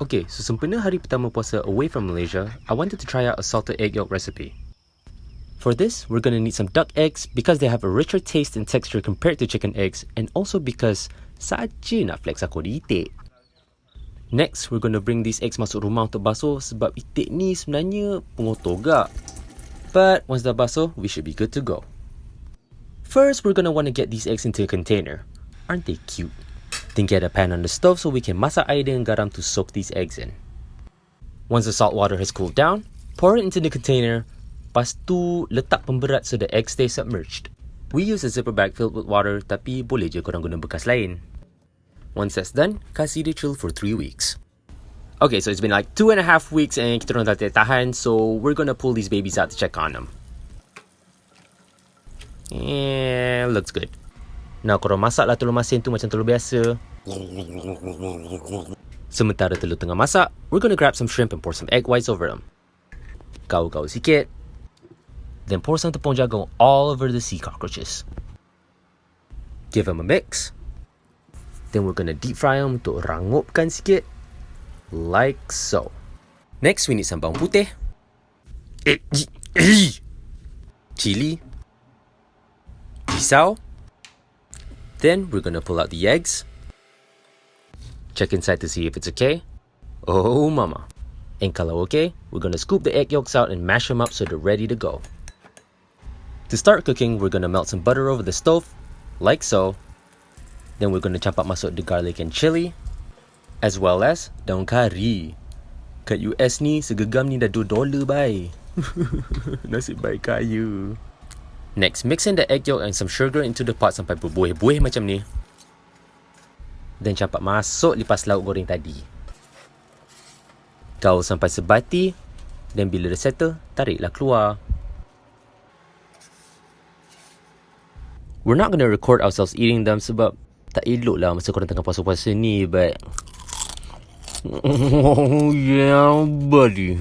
Okay, so sempena hari pertama puasa away from Malaysia, I wanted to try out a salted egg yolk recipe. For this, we're going to need some duck eggs because they have a richer taste and texture compared to chicken eggs, and also because saja nak flex aku di itik. Next, we're going to bring these eggs masuk rumah untuk basuh sebab itik ni sebenarnya pengotor gak. But once dah basuh, we should be good to go. First, we're going to want to get these eggs into a container. Aren't they cute? Then get a pan on the stove so we can masak air dengan garam to soak these eggs in. Once the salt water has cooled down, pour it into the container. Lepas tu, letak pemberat so the eggs stay submerged. We use a zipper bag filled with water, tapi boleh je korang guna bekas lain. Once that's done, kasih dia chill for 3 weeks. Okay, so it's been like 2.5 weeks and kita orang dah tahan, so we're gonna pull these babies out to check on them. Yeah, looks good. Now, korang masaklah telur masin tu macam telur biasa. Sementara telur tengah masak, we're gonna grab some shrimp and pour some egg whites over them. Gaul-gaul sikit. Then pour some tepung jagung all over the sea cockroaches. Give them a mix. Then we're gonna deep fry them untuk rangupkan sikit. Like so. Next, we need some bawang putih. Chili. Pisau. Then we're gonna pull out the eggs. Check inside to see if it's okay. Oh mama. And kalau okay, we're gonna scoop the egg yolks out and mash them up so they're ready to go. To start cooking, we're gonna melt some butter over the stove, like so. Then we're gonna chop up masuk the garlic and chili, as well as daun kari. Kat US ni, segegam ni dah $2 bai. Nasib baik kaya. Next, mix in the egg yolk and some sugar into the pot sampai berbuih-buih macam ni. Then campak masuk lipas lauk goreng tadi. Gaul sampai sebati. Dan bila dah settle, tariklah keluar. We're not going to record ourselves eating them sebab tak elok lah masa korang tengah puasa-puasa ni, but... Oh yeah, buddy.